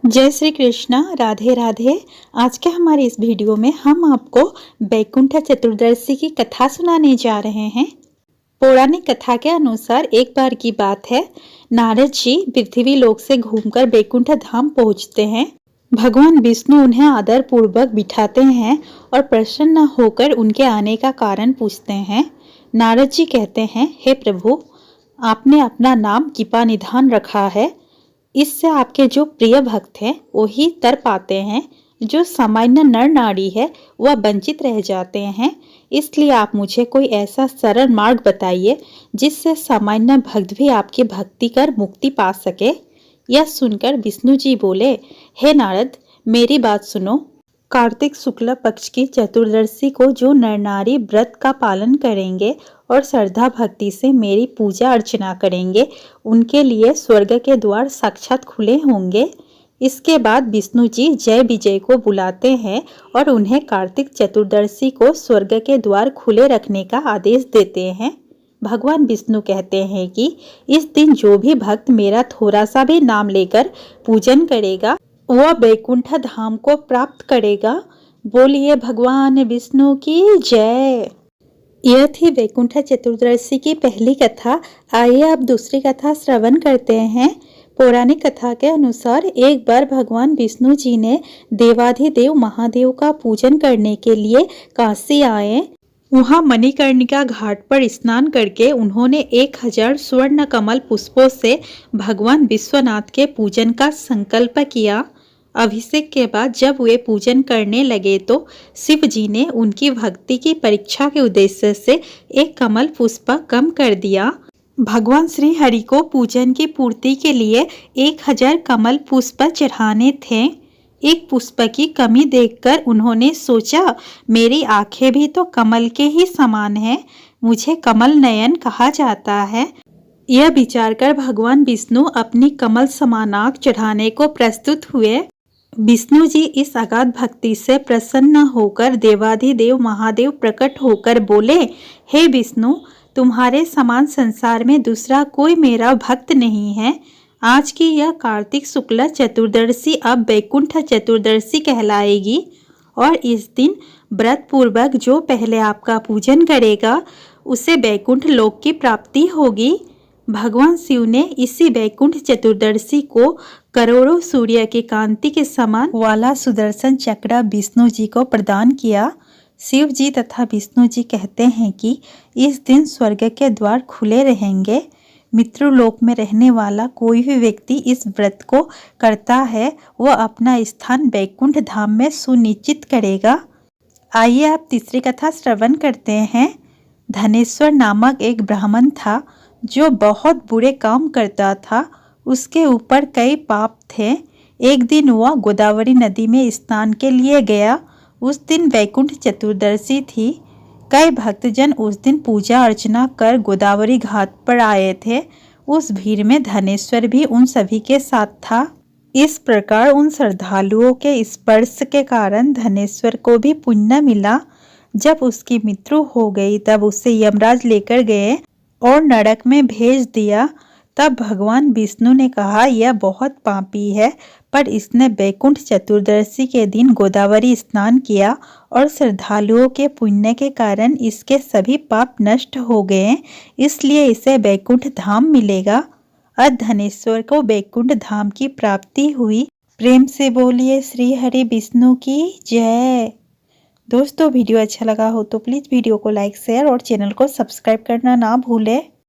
जय श्री कृष्णा, राधे राधे। आज के हमारे इस वीडियो में हम आपको वैकुंठ चतुर्दशी की कथा सुनाने जा रहे हैं। पौराणिक कथा के अनुसार एक बार की बात है, नारद जी पृथ्वी लोक से घूमकर वैकुंठ धाम पहुंचते हैं। भगवान विष्णु उन्हें आदर पूर्वक बिठाते हैं और प्रसन्न होकर उनके आने का कारण पूछते हैं। नारद जी कहते हैं, हे प्रभु, आपने अपना नाम कृपा निधान रखा है। इससे आपके जो प्रिय भक्त हैं वही तर पाते हैं, जो सामान्य नर नारी है वह वंचित रह जाते हैं। इसलिए आप मुझे कोई ऐसा सरल मार्ग बताइए जिससे सामान्य भक्त भी आपकी भक्ति कर मुक्ति पा सके। यह सुनकर विष्णु जी बोले, हे नारद, मेरी बात सुनो। कार्तिक शुक्ल पक्ष की चतुर्दशी को जो नर नारी व्रत का पालन करेंगे और श्रद्धा भक्ति से मेरी पूजा अर्चना करेंगे, उनके लिए स्वर्ग के द्वार साक्षात खुले होंगे। इसके बाद विष्णु जी जय विजय को बुलाते हैं और उन्हें कार्तिक चतुर्दशी को स्वर्ग के द्वार खुले रखने का आदेश देते हैं। भगवान विष्णु कहते हैं कि इस दिन जो भी भक्त मेरा थोड़ा सा भी नाम लेकर पूजन करेगा वह वैकुंठ धाम को प्राप्त करेगा। बोलिए भगवान विष्णु की जय। यह थी वैकुंठ चतुर्दशी की पहली कथा। आइए अब दूसरी कथा श्रवण करते हैं। पौराणिक कथा के अनुसार एक बार भगवान विष्णु जी ने देवाधिदेव महादेव का पूजन करने के लिए काशी आए। वहां मणिकर्णिका घाट पर स्नान करके उन्होंने 1000 स्वर्ण कमल पुष्पों से भगवान विश्वनाथ के पूजन का संकल्प किया। अभिषेक के बाद जब वे पूजन करने लगे तो शिव जी ने उनकी भक्ति की परीक्षा के उद्देश्य से एक कमल पुष्प कम कर दिया। भगवान श्री हरि को पूजन की पूर्ति के लिए 1000 कमल पुष्प चढ़ाने थे। एक पुष्प की कमी देखकर उन्होंने सोचा, मेरी आंखें भी तो कमल के ही समान हैं, मुझे कमल नयन कहा जाता है। यह विचार कर भगवान विष्णु अपनी कमल समान आँख चढ़ाने को प्रस्तुत हुए। विष्णु जी इस अगाध भक्ति से प्रसन्न होकर देवाधिदेव महादेव प्रकट होकर बोले, हे विष्णु, तुम्हारे समान संसार में दूसरा कोई मेरा भक्त नहीं है। आज की यह कार्तिक शुक्ल चतुर्दशी अब वैकुंठ चतुर्दशी कहलाएगी और इस दिन व्रत पूर्वक जो पहले आपका पूजन करेगा उसे वैकुंठ लोक की प्राप्ति होगी। भगवान शिव ने इसी वैकुंठ चतुर्दशी को करोड़ों सूर्य की कांति के समान वाला सुदर्शन चक्र विष्णु जी को प्रदान किया। शिव जी तथा विष्णु जी कहते हैं कि इस दिन स्वर्ग के द्वार खुले रहेंगे। मित्रलोक में रहने वाला कोई भी व्यक्ति इस व्रत को करता है वह अपना स्थान वैकुंठ धाम में सुनिश्चित करेगा। आइए आप तीसरी कथा श्रवण करते हैं। धनेश्वर नामक एक ब्राह्मण था जो बहुत बुरे काम करता था। उसके ऊपर कई पाप थे। एक दिन वह गोदावरी नदी में स्नान के लिए गया। उस दिन वैकुंठ चतुर्दशी थी। कई भक्तजन उस दिन पूजा अर्चना कर गोदावरी घाट पर आए थे। उस भीड़ में धनेश्वर भी उन सभी के साथ था। इस प्रकार उन श्रद्धालुओं के स्पर्श के कारण धनेश्वर को भी पुण्य मिला। जब उसकी मृत्यु हो गई तब उसे यमराज लेकर गए और नरक में भेज दिया। तब भगवान विष्णु ने कहा, यह बहुत पापी है, पर इसने वैकुंठ चतुर्दशी के दिन गोदावरी स्नान किया और श्रद्धालुओं के पुण्य के कारण इसके सभी पाप नष्ट हो गए, इसलिए इसे वैकुंठ धाम मिलेगा। अब धनेश्वर को वैकुंठ धाम की प्राप्ति हुई। प्रेम से बोलिए श्री हरि विष्णु की जय। दोस्तों, वीडियो अच्छा लगा हो तो प्लीज़ वीडियो को लाइक, शेयर और चैनल को सब्सक्राइब करना ना भूलें।